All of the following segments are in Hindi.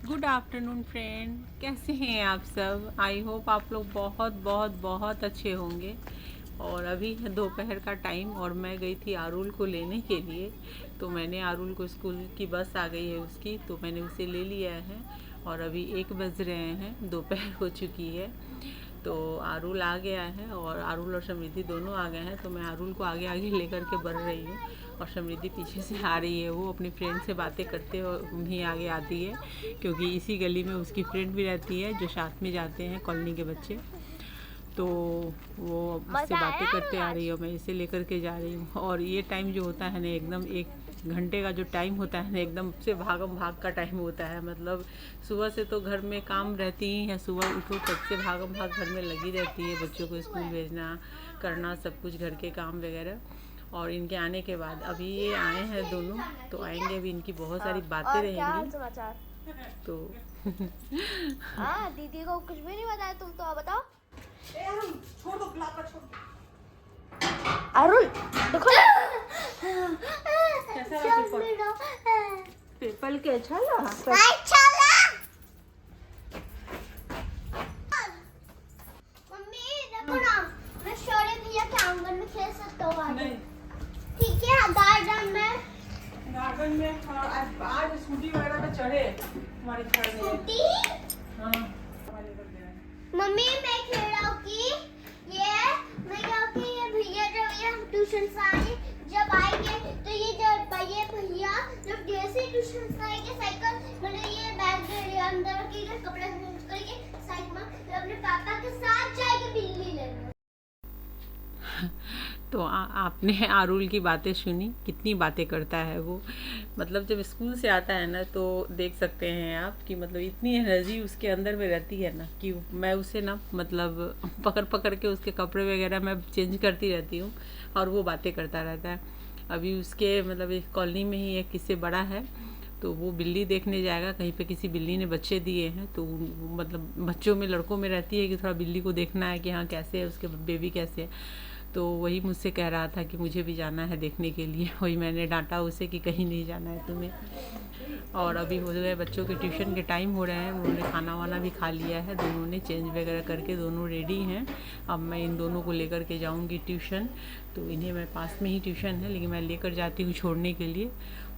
गुड आफ्टरनून फ्रेंड, कैसे हैं आप सब। आई होप आप लोग बहुत बहुत बहुत अच्छे होंगे। और अभी है दोपहर का टाइम और मैं गई थी आरुल को लेने के लिए। तो मैंने आरुल को, स्कूल की बस आ गई है उसकी, तो मैंने उसे ले लिया है। और अभी 1 बज रहे हैं, दोपहर हो चुकी है। तो आरुल आ गया है और आरुल और समृद्धि दोनों आ गए हैं। तो मैं आरुल को आगे आगे लेकर के बढ़ रही हूँ और समृद्धि पीछे से आ रही है। वो अपनी फ्रेंड से बातें करते ही आगे आती है, क्योंकि इसी गली में उसकी फ्रेंड भी रहती है जो साथ में जाते हैं, कॉलोनी के बच्चे। तो वो उससे बातें करते आ रही है, मैं इसे लेकर के जा रही हूँ। और ये टाइम जो होता है ना, एकदम 1 घंटे का जो टाइम होता है ना, एकदम से भागम भाग का टाइम होता है। मतलब सुबह से तो घर में काम रहती ही है, सुबह उठो तब से भागम भाग घर में लगी रहती है, बच्चों को स्कूल भेजना, करना सब कुछ, घर के काम वगैरह। और इनके आने के बाद अभी ये आए हैं दोनों, तो आएंगे अभी, इनकी बहुत सारी बातें और क्या हाल रहेंगी। समाचार? तो हाँ, दीदी को कुछ भी नहीं बताया, तुम तो बताओ। छोड़ दो, छोड़ दो। अरुण देखो ना। कैसा रहा पेपर? पेपर के अच्छा रहा? मम्मी देखो ना, मैं शौर्य भैया के आंगन में खेल सकता हूँ आगे। नहीं, ठीक है, गार्डन में। गार्डन में हाँ, आज स्कूटी वगैरह पे चढ़े हमारे घर में। स्कूटी? हाँ, मम्मी मैं खेल रहा हूँ कि मैं क्या कि ये भैया जब ये ट्यूशन से आए, जब आएंगे तो ये भैया जब जैसे ट्यूशन से आएंगे, साइकिल मतलब ये बैग अंदर रखेंगे, कपड़े चेंज करके साइकिल में तो अपने पापा के साथ जाएंगे बिल्ली लेने। तो आपने आरुल की बातें सुनी, कितनी बातें करता है वो। मतलब जब स्कूल से आता है ना, तो देख सकते हैं आप कि मतलब इतनी एनर्जी उसके अंदर में रहती है ना, कि मैं उसे ना मतलब पकड़ पकड़ के उसके कपड़े वगैरह मैं चेंज करती रहती हूँ और वो बातें करता रहता है। अभी उसके मतलब एक कॉलोनी में ही एक किससे बड़ा है, तो वो बिल्ली देखने जाएगा कहीं पे, किसी बिल्ली ने बच्चे दिए हैं। तो मतलब बच्चों में, लड़कों में रहती है कि थोड़ा बिल्ली को देखना है कि हाँ कैसे है, उसके बेबी कैसे है। तो वही मुझसे कह रहा था कि मुझे भी जाना है देखने के लिए। वही मैंने डांटा उसे कि कहीं नहीं जाना है तुम्हें। और अभी हो गए बच्चों के ट्यूशन के टाइम हो रहे हैं, उन्होंने खाना वाना भी खा लिया है, दोनों ने चेंज वगैरह करके दोनों रेडी हैं। अब मैं इन दोनों को लेकर के जाऊंगी ट्यूशन। तो इन्हें मैं, पास में ही ट्यूशन है लेकिन मैं लेकर जाती हूँ छोड़ने के लिए,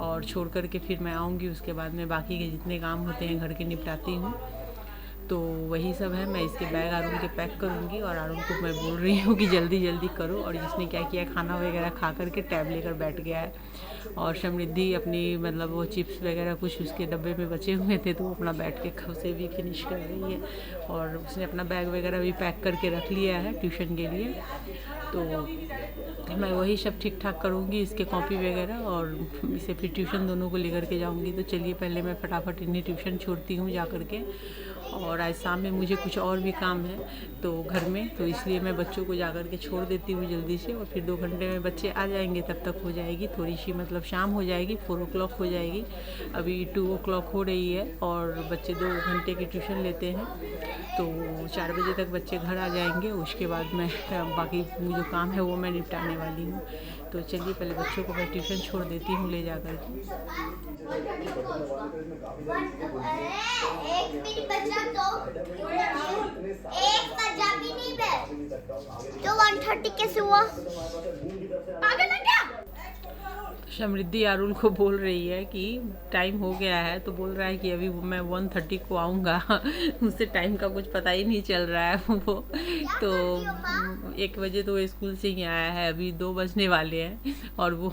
और छोड़ कर के फिर मैं आऊँगी। उसके बाद में बाकी के जितने काम होते हैं घर के निपटाती हूँ। तो वही सब है। मैं इसके बैग आरुल के पैक करूँगी और आरुल को मैं बोल रही हूँ कि जल्दी जल्दी करो। और जिसने क्या किया, खाना वगैरह खा करके टैब लेकर बैठ गया है। और समृद्धि अपनी मतलब वो चिप्स वगैरह कुछ उसके डब्बे में बचे हुए थे, तो वो अपना बैठ के उसे भी फिनिश कर रही है। और उसने अपना बैग वगैरह भी पैक करके रख लिया है ट्यूशन के लिए। तो मैं वही सब ठीक ठाक करूँगी, इसके कॉपी वगैरह, और इसे फिर ट्यूशन दोनों को लेकर के जाऊँगी। तो चलिए पहले मैं फटाफट इन्हें ट्यूशन छोड़ती हूँ जा कर के। और आज शाम में मुझे कुछ और भी काम है तो घर में, तो इसलिए मैं बच्चों को जा कर के छोड़ देती हूँ जल्दी से। और फिर 2 घंटे में बच्चे आ जाएंगे, तब तक हो जाएगी थोड़ी सी, मतलब शाम हो जाएगी, 4 o'clock हो जाएगी। अभी 2 o'clock हो रही है और बच्चे 2 घंटे की ट्यूशन लेते हैं। तो 4 बजे तक बच्चे घर आ जाएंगे। उसके बाद मैं बाकी जो काम है वो मैं निपटाने वाली हूँ। तो चलिए पहले बच्चों को मैं ट्यूशन छोड़ देती हूँ ले जा कर के। एक मिनट बचा एक बजा भी नहीं तो 1:30 कैसे हुआ? पागल है क्या? समृद्धि आरुल को बोल रही है कि टाइम हो गया है, तो बोल रहा है कि अभी मैं 1:30 को आऊँगा। उससे टाइम का कुछ पता ही नहीं चल रहा है वो। तो 1 बजे तो वो स्कूल से ही आया है, अभी 2 बजने वाले हैं। और वो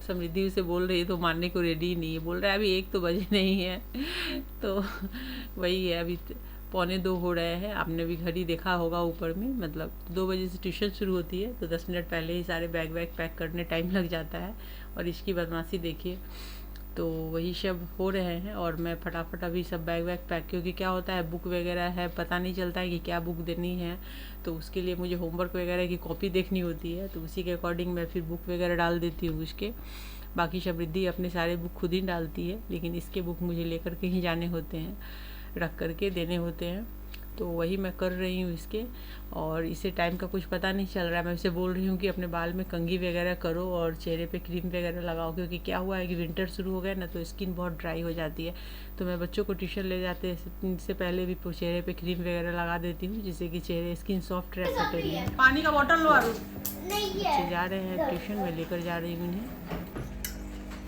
समृद्धि उसे बोल रही है तो मानने को रेडी ही नहीं है, बोल रहा है अभी 1 तो बजे नहीं है। तो वही है, अभी 1:45 हो रहे हैं। आपने भी घड़ी देखा होगा ऊपर में, मतलब 2 बजे से ट्यूशन शुरू होती है, तो 10 मिनट पहले ही सारे बैग वैग पैक करने टाइम लग जाता है। और इसकी बदमाशी देखिए। तो वही सब हो रहे हैं और मैं फटाफट अभी सब बैग वैग पैक, क्योंकि क्या होता है बुक वगैरह है, पता नहीं चलता है कि क्या बुक देनी है। तो उसके लिए मुझे होमवर्क वगैरह की कॉपी देखनी होती है, तो उसी के अकॉर्डिंग मैं फिर बुक वगैरह डाल देती हूँ उसके। बाकी समृद्धि अपने सारे बुक खुद ही डालती है, लेकिन इसके बुक मुझे लेकर के ही जाने होते हैं, रख करके देने होते हैं। तो वही मैं कर रही हूँ इसके। और इसे टाइम का कुछ पता नहीं चल रहा है। मैं इसे बोल रही हूँ कि अपने बाल में कंघी वगैरह करो और चेहरे पे क्रीम वगैरह लगाओ, क्योंकि क्या हुआ है कि विंटर शुरू हो गया ना, तो स्किन बहुत ड्राई हो जाती है। तो मैं बच्चों को ट्यूशन ले जाते से पहले भी चेहरे पे क्रीम वगैरह लगा देती हूँ, जिससे कि चेहरे स्किन सॉफ्ट रहे, फटे नहीं। पानी का बॉटल लो आरू। बच्चे जा रहे हैं ट्यूशन, में लेकर जा रही हूँ उन्हें।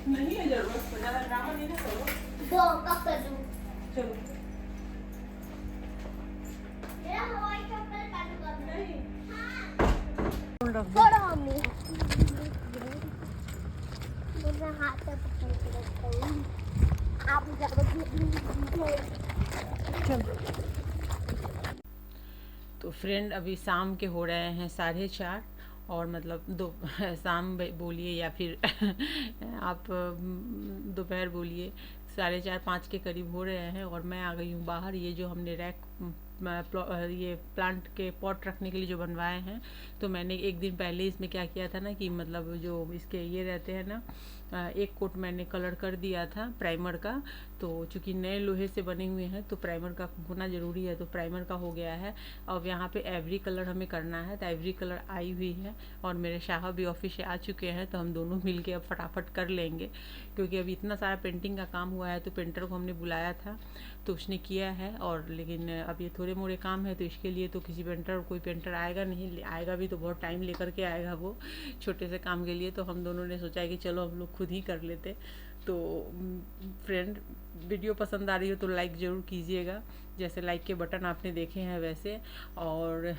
नहीं है जरूरत, ज़्यादा ड्रामा नहीं ना करो। दो कप कर दूं। चलो। मेरा हवाई चप्पल काटूंगा नहीं। हाँ रख दो। छोड़ो मम्मी। मेरा हाथ पे पकड़ के रखता हूँ। आप चल। तो फ्रेंड अभी शाम के हो रहे हैं 4:30, और मतलब दो शाम बोलिए या फिर आप दोपहर बोलिए, 4:30-5 के करीब हो रहे हैं। और मैं आ गई हूँ बाहर। ये जो हमने रैक ये प्लांट के पॉट रखने के लिए जो बनवाए हैं, तो मैंने एक दिन पहले इसमें क्या किया था ना, कि मतलब जो इसके ये रहते हैं ना, एक कोट मैंने कलर कर दिया था प्राइमर का। तो चूंकि नए लोहे से बने हुए हैं तो प्राइमर का होना ज़रूरी है, तो प्राइमर का हो गया है। अब यहाँ पे एवरी कलर हमें करना है, तो एवरी कलर आई हुई है और मेरे शाह भी ऑफिस से आ चुके हैं, तो हम दोनों मिल के अब फटाफट कर लेंगे। क्योंकि अभी इतना सारा पेंटिंग का काम हुआ है, तो पेंटर को हमने बुलाया था तो उसने किया है। और लेकिन अब ये थोड़े मोड़े काम है, तो इसके लिए तो कोई पेंटर आएगा नहीं, आएगा भी तो बहुत टाइम लेकर के आएगा वो छोटे से काम के लिए। तो हम दोनों ने सोचा है कि चलो हम लोग खुद ही कर लेते। तो फ्रेंड, वीडियो पसंद आ रही हो तो लाइक ज़रूर कीजिएगा, जैसे लाइक के बटन आपने देखे हैं वैसे। और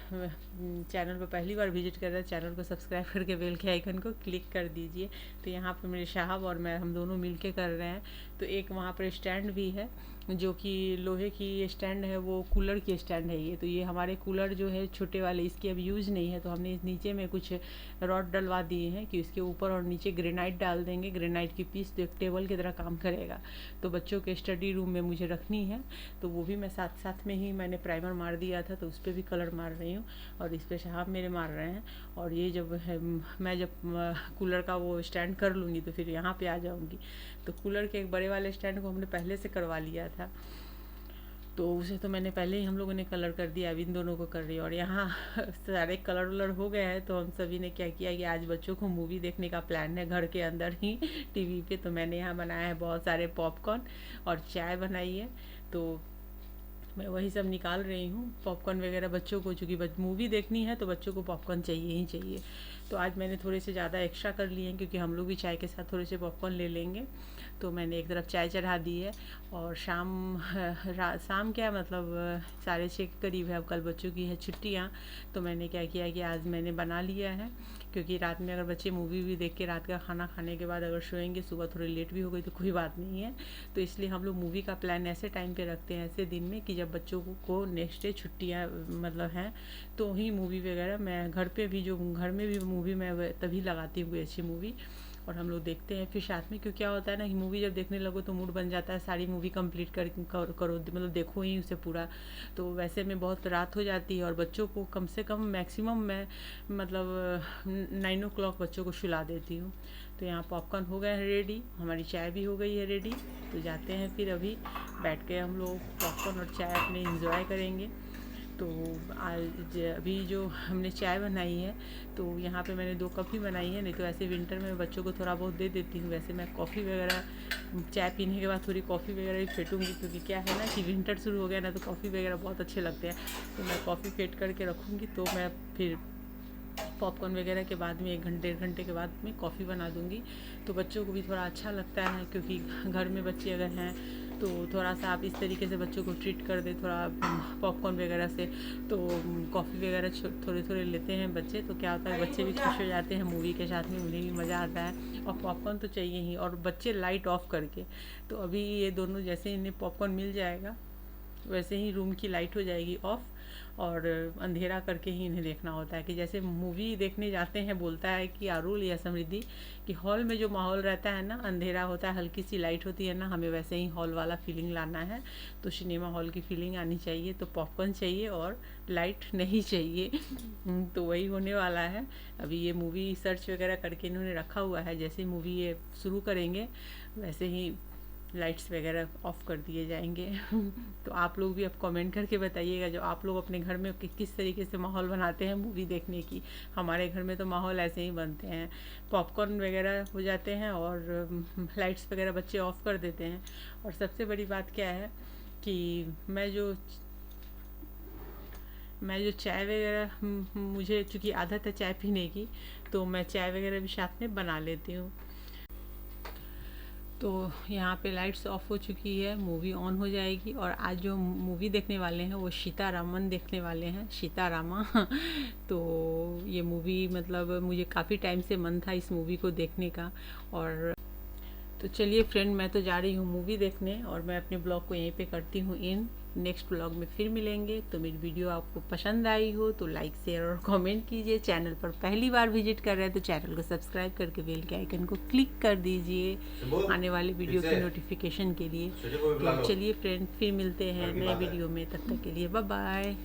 चैनल पर पहली बार विजिट कर रहे हैं, चैनल को सब्सक्राइब करके बेल के आइकन को क्लिक कर दीजिए। तो यहाँ पर मेरे साहब और मैं, हम दोनों मिल के कर रहे हैं। तो एक वहाँ पर स्टैंड भी है, जो कि लोहे की स्टैंड है, वो कूलर की स्टैंड है ये। तो ये हमारे कूलर जो है छोटे वाले, इसकी अब यूज़ नहीं है, तो हमने इस नीचे में कुछ रॉड डलवा दिए हैं कि इसके ऊपर और नीचे ग्रेनाइट डाल देंगे। ग्रेनाइट की पीस तो एक टेबल की तरह काम करेगा। तो बच्चों के स्टडी रूम में मुझे रखनी है, तो वो भी मैं साथ साथ में ही मैंने प्राइमर मार दिया था, तो उस पर भी कलर मार रही हूँ और इस पर साहब मेरे मार रहे हैं। और ये जब है, मैं जब कूलर का वो स्टैंड कर लूँगी तो फिर यहाँ पे आ जाऊँगी। तो कूलर के एक बड़े वाले स्टैंड को हमने पहले से करवा लिया था, तो उसे तो मैंने पहले ही हम लोगों ने कलर कर दिया। अभी इन दोनों को कर रही है। और यहाँ सारे कलर वलर हो गए हैं, तो हम सभी ने क्या किया कि आज बच्चों को मूवी देखने का प्लान है घर के अंदर ही टीवी पे। तो मैंने यहाँ बनाया है बहुत सारे पॉपकॉर्न और चाय बनाई है, तो मैं वही सब निकाल रही हूँ पॉपकॉर्न वगैरह बच्चों को, चूँकि मूवी देखनी है तो बच्चों को पॉपकॉर्न चाहिए ही चाहिए। तो आज मैंने थोड़े से ज़्यादा एक्स्ट्रा कर लिए हैं, क्योंकि हम लोग भी चाय के साथ थोड़े से पॉपकॉर्न ले लेंगे। तो मैंने एक तरफ चाय चढ़ा दी है। और शाम क्या मतलब 6:30 के करीब है। अब कल बच्चों की है छुट्टियाँ, तो मैंने क्या किया कि आज मैंने बना लिया है, क्योंकि रात में अगर बच्चे मूवी भी देख के रात का खाना खाने के बाद अगर सोएंगे, सुबह थोड़ी लेट भी हो गई तो कोई बात नहीं है। तो इसलिए हम लोग मूवी का प्लान ऐसे टाइम पे रखते हैं, ऐसे दिन में, कि जब बच्चों को नेक्स्ट डे छुट्टियाँ मतलब हैं, तो ही मूवी वगैरह मैं घर पे भी, जो घर में भी मूवी मैं तभी लगाती हूँ कोई अच्छी मूवी, और हम लोग देखते हैं फिर साथ में। क्यों क्या होता है ना कि मूवी जब देखने लगो तो मूड बन जाता है सारी मूवी कंप्लीट करो, मतलब देखो ही उसे पूरा। तो वैसे में बहुत रात हो जाती है, और बच्चों को कम से कम मैक्सिमम मैं मतलब 9 o'clock बच्चों को सुला देती हूँ। तो यहाँ पॉपकॉर्न हो गए हैं रेडी, हमारी चाय भी हो गई है रेडी। तो जाते हैं फिर, अभी बैठ के हम लोग पॉपकॉर्न और चाय अपने इंजॉय करेंगे। तो आज अभी जो हमने चाय बनाई है, तो यहाँ पे मैंने 2 कप ही बनाई है, नहीं तो ऐसे विंटर में बच्चों को थोड़ा बहुत दे देती हूँ। वैसे मैं कॉफ़ी वगैरह, चाय पीने के बाद थोड़ी कॉफ़ी वगैरह भी फेंटूँगी, क्योंकि क्या है ना कि विंटर शुरू हो गया ना, तो कॉफ़ी वगैरह बहुत अच्छे लगते हैं। तो मैं कॉफ़ी फेंट करके रखूँगी, तो मैं फिर पॉपकॉर्न वगैरह के बाद में 1-1.5 घंटे के बाद में कॉफ़ी बना दूँगी। तो बच्चों को भी थोड़ा अच्छा लगता है, क्योंकि घर में बच्चे अगर हैं तो थोड़ा सा आप इस तरीके से बच्चों को ट्रीट कर दे, थोड़ा पॉपकॉर्न वगैरह से। तो कॉफ़ी वगैरह थोड़े थोड़े लेते हैं बच्चे, तो क्या होता है बच्चे भी खुश हो जाते हैं मूवी के साथ में, उन्हें भी मज़ा आता है। और पॉपकॉर्न तो चाहिए ही, और बच्चे लाइट ऑफ करके। तो अभी ये दोनों, जैसे इन्हें पॉपकॉर्न मिल जाएगा वैसे ही रूम की लाइट हो जाएगी ऑफ, और अंधेरा करके ही इन्हें देखना होता है। कि जैसे मूवी देखने जाते हैं, बोलता है कि आरुल या समृद्धि, कि हॉल में जो माहौल रहता है ना, अंधेरा होता है, हल्की सी लाइट होती है ना, हमें वैसे ही हॉल वाला फीलिंग लाना है। तो सिनेमा हॉल की फीलिंग आनी चाहिए, तो पॉपकॉर्न चाहिए और लाइट नहीं चाहिए। तो वही होने वाला है। अभी ये मूवी सर्च वगैरह करके इन्होंने रखा हुआ है, जैसे मूवी ये शुरू करेंगे वैसे ही लाइट्स वगैरह ऑफ़ कर दिए जाएंगे। तो आप लोग भी अब कमेंट करके बताइएगा जो आप लोग अपने घर में किस तरीके से माहौल बनाते हैं मूवी देखने की। हमारे घर में तो माहौल ऐसे ही बनते हैं, पॉपकॉर्न वगैरह हो जाते हैं और लाइट्स वगैरह बच्चे ऑफ़ कर देते हैं। और सबसे बड़ी बात क्या है कि मैं जो चाय वगैरह, मुझे चूँकि आदत है चाय पीने की, तो मैं चाय वगैरह भी साथ में बना लेती हूँ। तो यहाँ पे लाइट्स ऑफ हो चुकी है, मूवी ऑन हो जाएगी। और आज जो मूवी देखने वाले हैं वो सीतारामन देखने वाले हैं, सीतारामा। तो ये मूवी मतलब मुझे काफ़ी टाइम से मन था इस मूवी को देखने का। और तो चलिए फ्रेंड, मैं तो जा रही हूँ मूवी देखने और मैं अपने ब्लॉग को यहीं पे करती हूँ इन। नेक्स्ट ब्लॉग में फिर मिलेंगे। तो मेरी वीडियो आपको पसंद आई हो तो लाइक शेयर और कमेंट कीजिए। चैनल पर पहली बार विजिट कर रहे हैं तो चैनल को सब्सक्राइब करके बेल के आइकन को क्लिक कर दीजिए आने वाली वीडियो की नोटिफिकेशन के लिए। तो चलिए फ्रेंड, फिर मिलते हैं नए वीडियो में, तब तक के लिए बाय बाय।